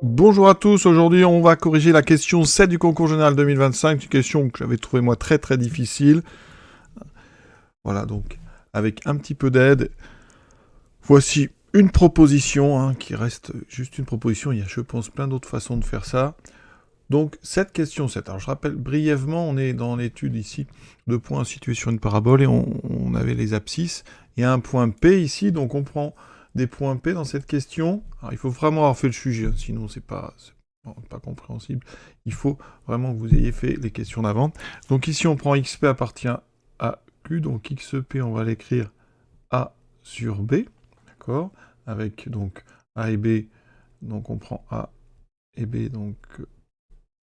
Bonjour à tous, aujourd'hui on va corriger la question 7 du concours général 2025, une question que j'avais trouvée moi très très difficile. Voilà, donc avec un petit peu d'aide, voici une proposition, qui reste juste une proposition, il y a je pense plein d'autres façons de faire ça. Donc cette question 7, alors je rappelle brièvement, on est dans l'étude ici de points situés sur une parabole et on avait les abscisses. Il y a un point P ici, donc on prend des points P dans cette question. Alors il faut vraiment avoir fait le sujet, sinon c'est pas compréhensible. Il faut vraiment que vous ayez fait les questions d'avant. Donc ici on prend XP appartient à Q, donc XP on va l'écrire A sur B, d'accord, avec donc A et B, donc on prend A et B, donc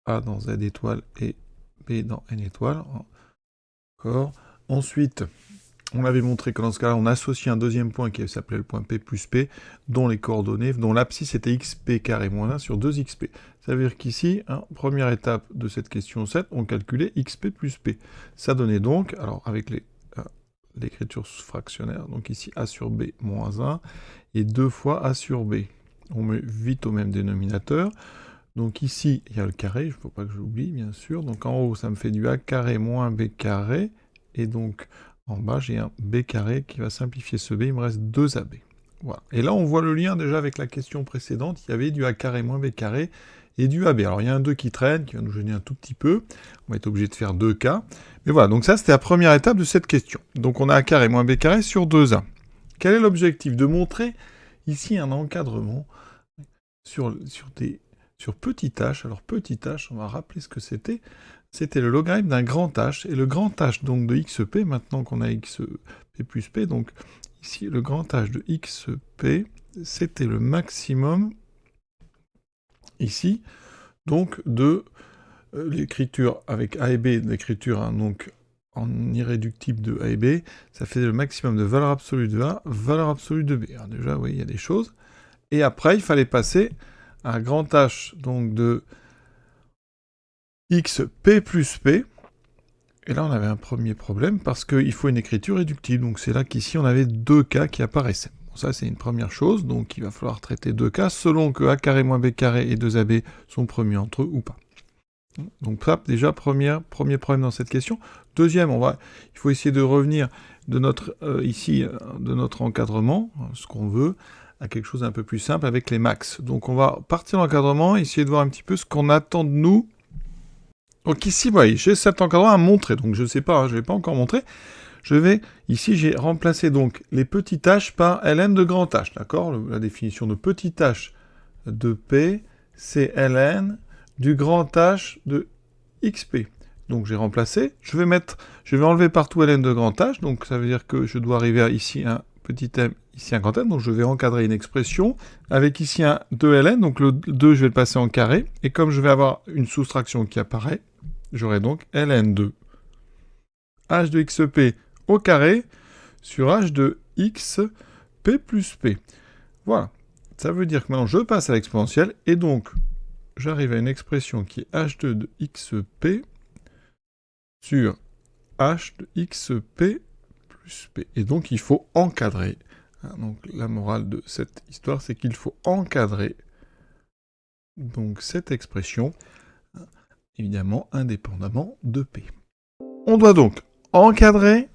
A dans Z étoile et B dans N étoile. D'accord. Ensuite, on avait montré que dans ce cas-là, on associe un deuxième point qui s'appelait le point P plus P, dont les coordonnées, dont l'abscisse était XP carré moins 1 sur 2XP. Ça veut dire qu'ici, première étape de cette question 7, on calculait XP plus P. Ça donnait donc, alors avec l'écriture fractionnaire, donc ici A sur B moins 1, et 2 fois A sur B. On met vite au même dénominateur. Donc ici, il y a le carré, il ne faut pas que j'oublie, bien sûr. Donc en haut, ça me fait du A carré moins B carré. Et donc en bas, j'ai un B carré qui va simplifier ce B, il me reste 2AB. Voilà. Et là, on voit le lien déjà avec la question précédente. Il y avait du A carré moins B carré et du AB. Alors il y a un 2 qui traîne, qui va nous gêner un tout petit peu. On va être obligé de faire 2 cas. Mais voilà, donc ça, c'était la première étape de cette question. Donc on a A carré moins B carré sur 2A. Quel est l'objectif? De montrer ici un encadrement sur petit h. Alors petit h, on va rappeler ce que c'était. C'était le logarithme d'un grand H. Et le grand H donc de XP, maintenant qu'on a XP plus P, donc ici le grand H de XP, c'était le maximum ici, donc de l'écriture avec A et B, l'écriture donc en irréductible de A et B, ça fait le maximum de valeur absolue de A, valeur absolue de B. Alors déjà, oui, il y a des choses. Et après, il fallait passer à un grand H donc de XP plus P. Et là, on avait un premier problème parce qu'il faut une écriture réductible. Donc c'est là qu'ici, on avait 2 cas qui apparaissaient. Bon, ça, c'est une première chose. Donc il va falloir traiter 2 cas selon que A carré moins B carré et 2AB sont premiers entre eux ou pas. Donc ça, déjà, premier problème dans cette question. Deuxième, il faut essayer de revenir de notre, de notre encadrement, ce qu'on veut, à quelque chose d'un peu plus simple avec les max. Donc on va partir de l'encadrement, essayer de voir un petit peu ce qu'on attend de nous. Donc ici, vous voyez, j'ai cet encadrement à montrer, donc je ne sais pas, je ne l'ai pas encore montré. Ici j'ai remplacé donc les petits h par ln de grand H, d'accord? La définition de petit h de P, c'est ln du grand H de XP. Donc j'ai remplacé, je vais enlever partout ln de grand H, donc ça veut dire que je dois arriver à ici un petit m, ici un grand m, donc je vais encadrer une expression, avec ici un 2ln, donc le 2 je vais le passer en carré, et comme je vais avoir une soustraction qui apparaît, j'aurai donc ln de h de xp au carré sur h de xp plus p. Voilà. Ça veut dire que maintenant je passe à l'exponentielle, et donc j'arrive à une expression qui est h2 de xp sur h de xp plus p. Et donc il faut encadrer. Donc la morale de cette histoire, c'est qu'il faut encadrer donc cette expression, évidemment indépendamment de p. On doit donc encadrer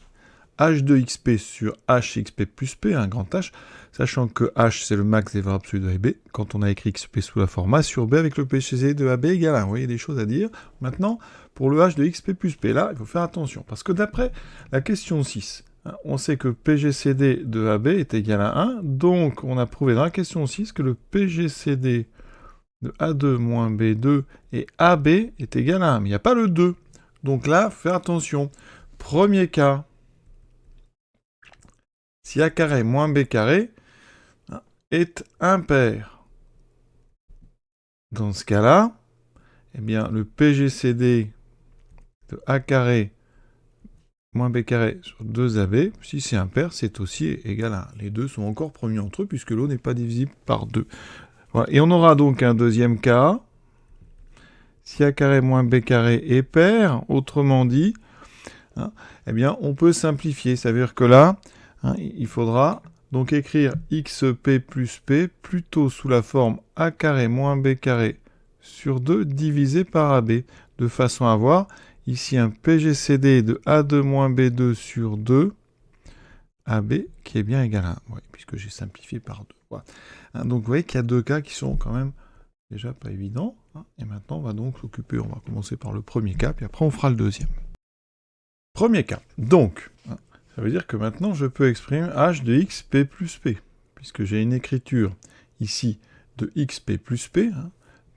h de xp sur hxp plus p, un grand H, sachant que h c'est le max des valeurs absolues de A et B, quand on a écrit xp sous la forme A sur B avec le PGCD de AB égale 1. Vous voyez des choses à dire. Maintenant, pour le h de xp plus p, là, il faut faire attention, parce que d'après la question 6, on sait que PGCD de AB est égal à 1, donc on a prouvé dans la question 6 que le PGCD de A2 moins B2 et AB est égal à 1, mais il n'y a pas le 2. Donc là, faire attention. Premier cas, si A carré moins B carré est impair. Dans ce cas-là, eh bien, le PGCD de A carré moins B carré sur 2AB, si c'est impair, c'est aussi égal à 1. Les deux sont encore premiers entre eux, puisque l'eau n'est pas divisible par 2. Voilà. Et on aura donc un deuxième cas. Si A carré moins B carré est pair, autrement dit, eh bien, on peut simplifier. Ça veut dire que là, il faudra donc écrire xp plus p plutôt sous la forme a carré moins b carré sur 2 divisé par ab, de façon à avoir ici un PGCD de A2 moins B2 sur 2, AB qui est bien égal à 1, oui, puisque j'ai simplifié par 2. Voilà. Donc vous voyez qu'il y a deux cas qui sont quand même déjà pas évidents. Et maintenant on va donc s'occuper, on va commencer par le premier cas, puis après on fera le deuxième. Premier cas, donc, ça veut dire que maintenant je peux exprimer h de x p plus p, puisque j'ai une écriture ici de xp plus p,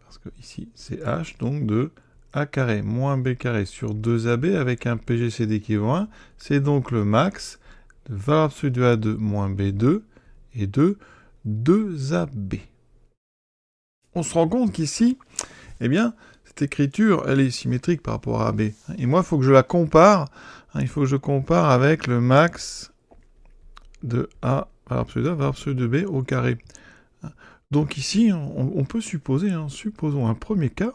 parce que ici c'est h, donc de a carré moins b carré sur 2ab avec un PGCD qui vaut 1, c'est donc le max de valeur absolue de A2 moins B2 et de 2AB. On se rend compte qu'ici, eh bien, cette écriture, elle est symétrique par rapport à AB. Et moi, il faut que je la compare. Il faut que je compare avec le max de A, valeur absolue de A, valeur absolue de B au carré. Donc ici, on peut supposer, supposons un premier cas,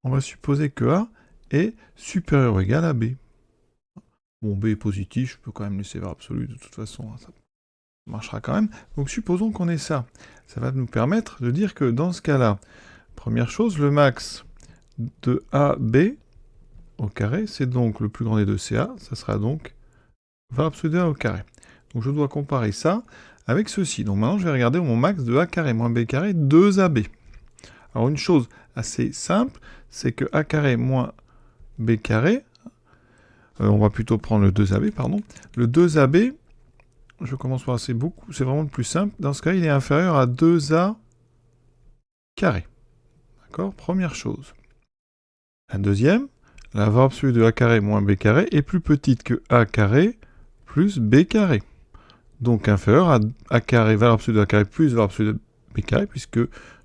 on va supposer que A est supérieur ou égal à B. Bon, B est positif, je peux quand même laisser valeur absolue de toute façon, ça marchera quand même. Donc supposons qu'on ait ça. Ça va nous permettre de dire que dans ce cas-là, première chose, le max de AB au carré, c'est donc le plus grand des deux CA, ça sera donc valeur absolue de A au carré. Donc je dois comparer ça avec ceci. Donc maintenant je vais regarder mon max de A carré moins B carré 2AB. Alors une chose assez simple, c'est que A carré moins B carré, on va plutôt prendre le 2AB, pardon. Le 2AB, je commence par c'est vraiment le plus simple. Dans ce cas, il est inférieur à 2A carré. D'accord? Première chose. La deuxième, la valeur absolue de A carré moins B carré est plus petite que A carré plus B carré. Donc inférieur à A carré, valeur absolue de A carré plus valeur absolue de B carré, puisque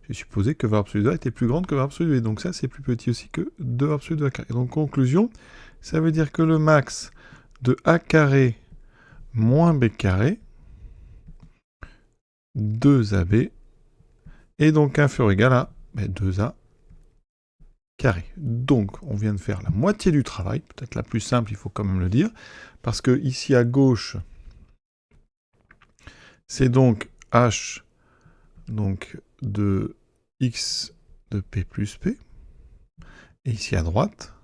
j'ai supposé que valeur absolue de A était plus grande que valeur absolue de B. Donc ça, c'est plus petit aussi que 2 valeur absolue de A carré. Donc conclusion, ça veut dire que le max de A carré moins B carré, 2AB, est donc inférieur ou égal à 2A carré. Donc, on vient de faire la moitié du travail, peut-être la plus simple, il faut quand même le dire, parce que ici à gauche, c'est donc H donc de X de P plus P, et ici à droite,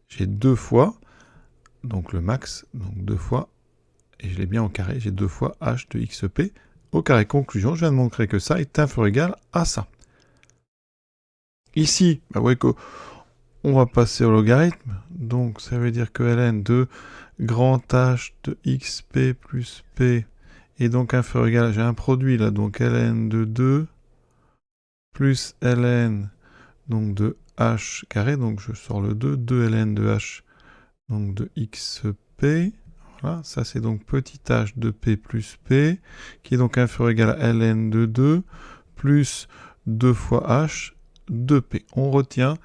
j'ai deux fois, donc le max, donc deux fois, et je l'ai bien au carré, j'ai deux fois H de XP au carré. Conclusion, je viens de montrer que ça est inférieur ou égal à ça. Ici, vous voyez qu'on va passer au logarithme, donc ça veut dire que ln de grand H de xp plus p est donc inférieur ou égal, j'ai un produit là, donc ln de 2 plus ln donc de h carré, donc je sors le 2, 2 ln de h donc de xp, voilà, ça c'est donc petit h de p plus p, qui est donc inférieur ou égal à ln de 2 plus 2 fois h de p. On retient,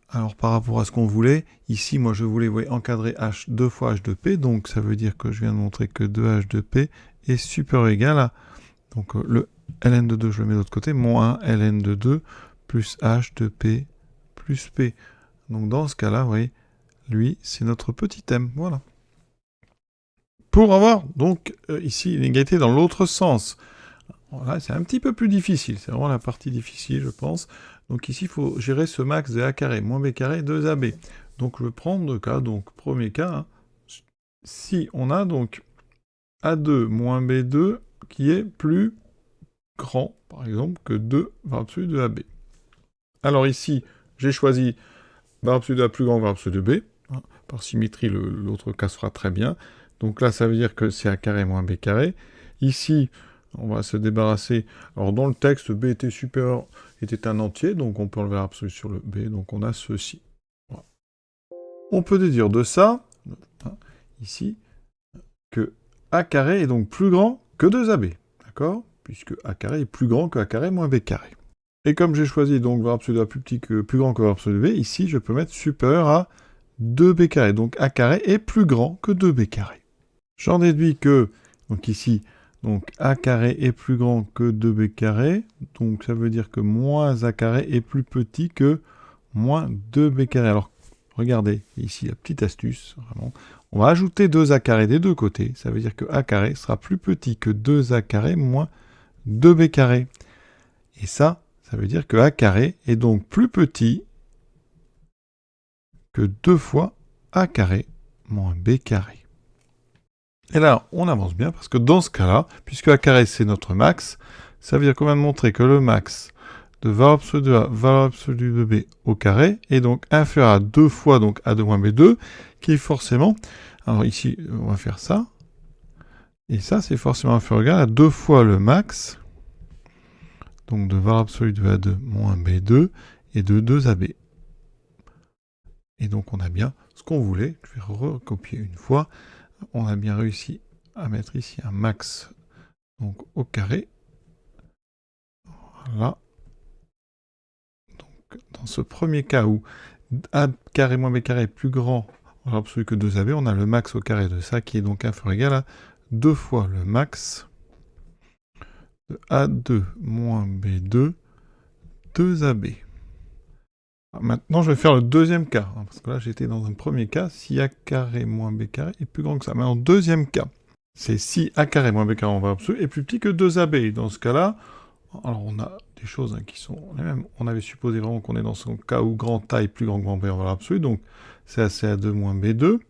alors par rapport à ce qu'on voulait, ici moi je voulais encadrer h 2 fois h de p, donc ça veut dire que je viens de montrer que 2h de p est supérieur ou égal à, donc le ln de 2 je le mets de l'autre côté, moins 1 ln de 2 plus h de p plus p. Donc dans ce cas-là, vous voyez, lui, c'est notre petit m, voilà. Pour avoir, donc, ici, l'inégalité dans l'autre sens. Voilà, c'est un petit peu plus difficile, c'est vraiment la partie difficile, je pense. Donc ici, il faut gérer ce max de A carré moins B carré 2AB. Donc je vais prendre deux cas, donc premier cas, si on a donc A2 moins B2 qui est plus grand, par exemple, que 2 valeur absolue de AB. Alors ici, j'ai choisi valeur absolue de A plus grand que valeur absolue de B. Par symétrie, l'autre cas se fera très bien. Donc là, ça veut dire que c'est A carré moins B carré. Ici, on va se débarrasser. Alors dans le texte, B était supérieur, était un entier, donc on peut enlever l'absolu sur le B, donc on a ceci. Voilà. On peut déduire de ça, ici, que A carré est donc plus grand que 2AB, d'accord? Puisque A carré est plus grand que A carré moins B carré. Et comme j'ai choisi donc valeur absolue de A plus grand que valeur absolue de B, ici je peux mettre supérieur à 2B carré. Donc A carré est plus grand que 2B carré. J'en déduis que, donc ici, donc A carré est plus grand que 2B carré, donc ça veut dire que moins A carré est plus petit que moins 2B carré. Alors, regardez, ici la petite astuce, vraiment, On va ajouter 2a carré des deux côtés. Ça veut dire que a carré sera plus petit que 2a carré moins 2b carré. Et ça veut dire que a carré est donc plus petit que 2 fois a carré moins b carré. Et là, on avance bien parce que dans ce cas-là, puisque a carré c'est notre max, ça veut dire qu'on vient de montrer que le max de valeur absolue de a, valeur absolue de b au carré est donc inférieur à 2 fois donc a2 moins b2, qui est forcément, alors ici on va faire ça, et ça c'est forcément inférieur ou égal à 2 fois le max, donc de valeur absolue de a2 moins b2 et de 2ab. Et donc on a bien ce qu'on voulait, je vais recopier une fois, on a bien réussi à mettre ici un max donc au carré. Voilà. Donc dans ce premier cas où a carré moins b carré est plus grand en absolu que 2ab, on a le max au carré de ça qui est donc inférieur ou égal à 2 fois le max de a2 moins b2 2ab. Maintenant, je vais faire le deuxième cas, hein, parce que là, j'étais dans un premier cas, si a carré moins b carré est plus grand que ça. Maintenant, deuxième cas, c'est si a carré moins b carré en valeur absolue est plus petit que 2ab. Dans ce cas-là, alors on a des choses hein, qui sont les mêmes. On avait supposé vraiment qu'on est dans ce cas où grand A est plus grand que grand B en valeur absolue, donc c'est a2 moins b2.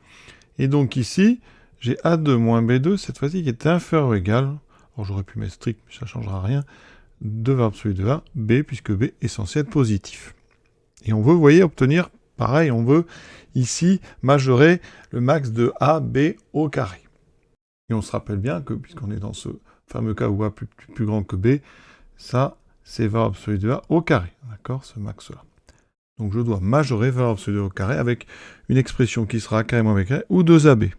Et donc ici, j'ai a2 moins b2, cette fois-ci, qui est inférieur ou égal, alors j'aurais pu mettre strict, mais ça ne changera rien, de valeur absolue de a, b, puisque b est censé être positif. Et on veut, vous voyez, obtenir, pareil, on veut ici majorer le max de a, b au carré. Et on se rappelle bien que, puisqu'on est dans ce fameux cas où a plus grand que b, ça, c'est valeur absolue de a au carré, d'accord, ce max-là. Donc je dois majorer valeur absolue de a au carré avec une expression qui sera a carré moins b carré ou 2ab.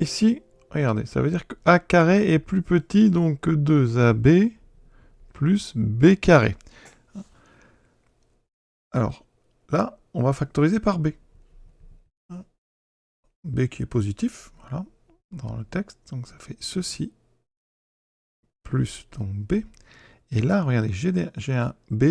Ici, regardez, ça veut dire que a carré est plus petit donc que 2ab plus b carré. Alors, là, on va factoriser par b. B qui est positif, voilà, dans le texte. Donc ça fait ceci, plus donc b. Et là, regardez, j'ai un b,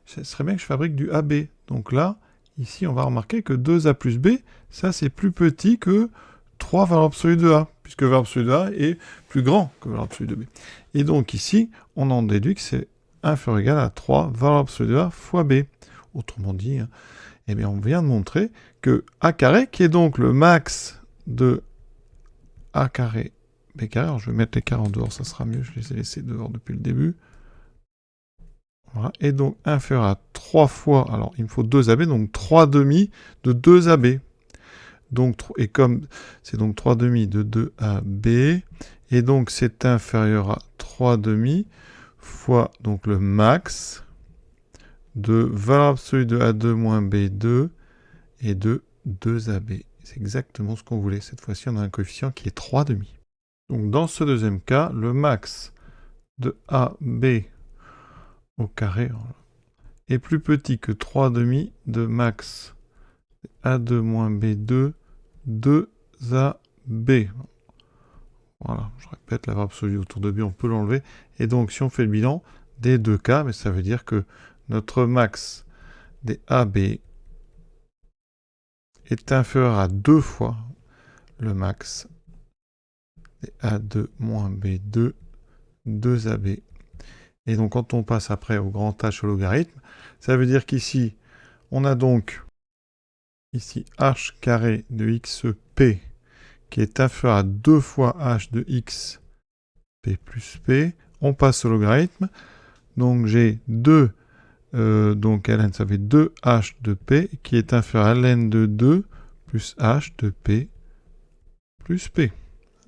ce serait bien que je fabrique du ab. Donc là, ici, on va remarquer que 2a plus b, ça c'est plus petit que 3 valeur absolue de a, puisque valeur absolue de a est plus grand que valeur absolue de b. Et donc ici, on en déduit que c'est inférieur ou égal à 3 valeur absolue de a fois b. Autrement dit, hein, eh bien, on vient de montrer que a carré, qui est donc le max de a carré b carré, alors je vais mettre les carrés en dehors, ça sera mieux, je les ai laissés dehors depuis le début. Voilà, et donc inférieur à 3 fois, alors il me faut 2ab, donc 3 demi de 2ab. Donc, et comme c'est donc 3 demi de 2ab, et donc c'est inférieur à 3 demi fois donc le max de valeur absolue de a2 moins b2 et de 2ab. C'est exactement ce qu'on voulait. Cette fois-ci, on a un coefficient qui est 3 demi. Donc dans ce deuxième cas, le max de ab au carré est plus petit que 3 demi de max a2 moins b2 2ab. Voilà, je répète, la valeur absolue autour de b, on peut l'enlever. Et donc, si on fait le bilan des deux cas, ça veut dire que notre max des AB est inférieur à 2 fois le max des A2 moins B2, 2AB. Et donc, quand on passe après au grand H au logarithme, ça veut dire qu'ici, on a donc ici h carré de xp qui est inférieur à 2 fois h de x p plus p. On passe au logarithme. Donc, j'ai 2 donc ln, ça fait 2h de p, qui est inférieur à ln de 2 plus h de p plus p.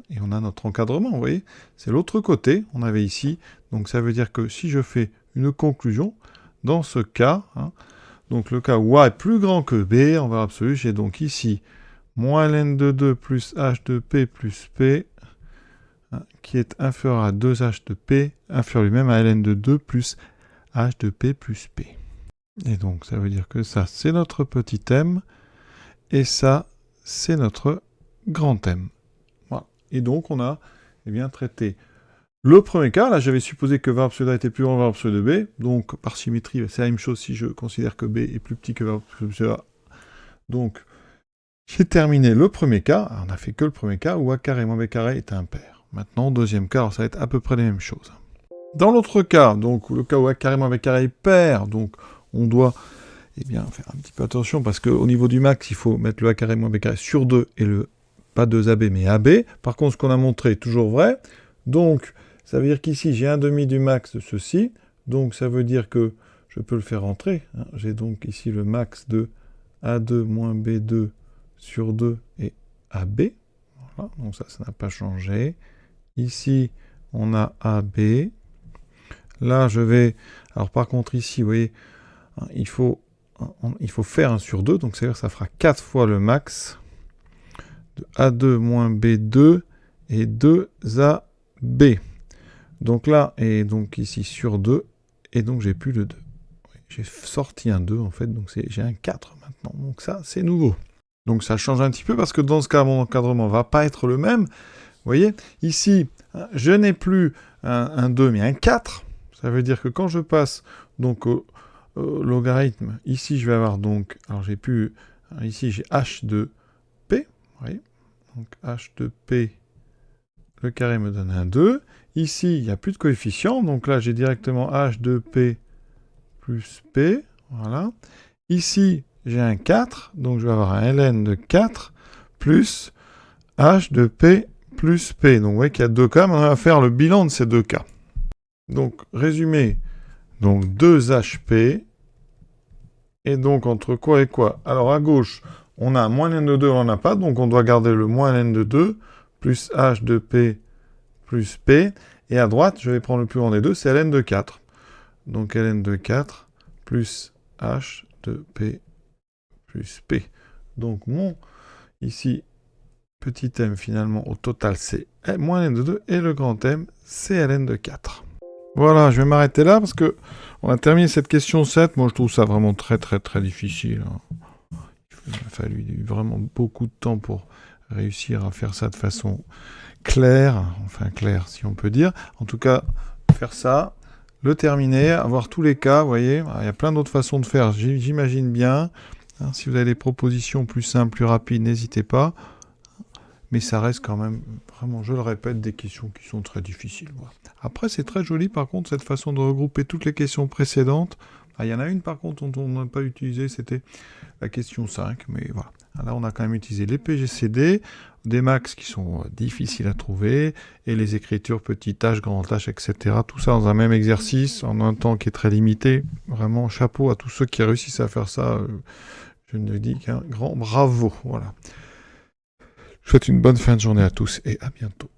Et on a notre encadrement, vous voyez. C'est l'autre côté, on avait ici. Donc ça veut dire que si je fais une conclusion, dans ce cas, hein, donc le cas où a est plus grand que b, en valeur absolue, j'ai donc ici moins ln de 2 plus h de p plus p, hein, qui est inférieur à 2h de p, inférieur lui-même à ln de 2 plus h de p plus p. Et donc, ça veut dire que ça, c'est notre petit thème, et ça, c'est notre grand thème. Voilà. Et donc, on a bien traité le premier cas. Là, j'avais supposé que valeur absolue de A était plus grand que valeur absolue de B. Donc, par symétrie, c'est la même chose si je considère que B est plus petit que valeur absolue de A. Donc, J'ai terminé le premier cas, alors on n'a fait que le premier cas, où a carré moins b carré est impair. Maintenant, deuxième cas, alors ça va être à peu près les mêmes choses. Dans l'autre cas, donc le cas où a carré moins b carré est pair, donc on doit faire un petit peu attention, parce qu'au niveau du max, il faut mettre le a carré moins b carré sur 2, et le pas 2ab, mais ab. Par contre, ce qu'on a montré est toujours vrai, donc ça veut dire qu'ici, j'ai un demi du max de ceci, donc ça veut dire que je peux le faire rentrer. Hein. J'ai donc ici le max de a2 moins b2 sur 2 et AB. Voilà, donc ça n'a pas changé. Ici, on a AB. Là, je vais... Alors par contre, ici, vous voyez, il faut faire 1 sur 2, donc c'est-à-dire que ça fera 4 fois le max de A2 moins B2 et 2AB. Donc là, et donc ici sur 2, et donc j'ai plus le 2. J'ai sorti un 2 en fait, donc j'ai un 4 maintenant. Donc ça, c'est nouveau. Donc ça change un petit peu parce que dans ce cas, mon encadrement ne va pas être le même. Vous voyez, ici, je n'ai plus un 2 mais un 4. Ça veut dire que quand je passe donc au logarithme, ici je vais avoir donc, alors j'ai plus, ici j'ai h de p, vous voyez, donc h de p, le carré me donne un 2. Ici, il n'y a plus de coefficient, donc là j'ai directement h de p plus p, voilà. Ici, j'ai un 4, donc je vais avoir un ln de 4 plus h de p plus p. Donc vous voyez qu'il y a deux cas, mais on va faire le bilan de ces deux cas. Donc, résumé, donc 2hp, et donc entre quoi et quoi? Alors à gauche, on a moins ln de 2, on n'en a pas, donc on doit garder le moins ln de 2, plus h de p plus p, et à droite, je vais prendre le plus grand des deux, c'est ln de 4. Donc ln de 4 plus h de p plus p. Donc ici, petit m finalement, au total, c'est moins ln de 2, et le grand m, c'est ln de 4. Voilà, je vais m'arrêter là, parce que on a terminé cette question 7. Moi, je trouve ça vraiment très, très, très difficile. Il a fallu vraiment beaucoup de temps pour réussir à faire ça de façon claire, enfin claire, si on peut dire. En tout cas, faire ça, le terminer, avoir tous les cas, vous voyez. Il y a plein d'autres façons de faire, j'imagine bien. Hein, si vous avez des propositions plus simples, plus rapides, n'hésitez pas. Mais ça reste quand même, vraiment, je le répète, des questions qui sont très difficiles. Voilà. Après, c'est très joli, par contre, cette façon de regrouper toutes les questions précédentes. Il y en a une, par contre, dont on n'a pas utilisé, c'était la question 5. Mais voilà. Là, on a quand même utilisé les PGCD, des max qui sont difficiles à trouver, et les écritures petit h, grand h, etc. Tout ça dans un même exercice, en un temps qui est très limité. Vraiment, chapeau à tous ceux qui réussissent à faire ça. Je ne dis qu'un grand bravo. Voilà. Je vous souhaite une bonne fin de journée à tous et à bientôt.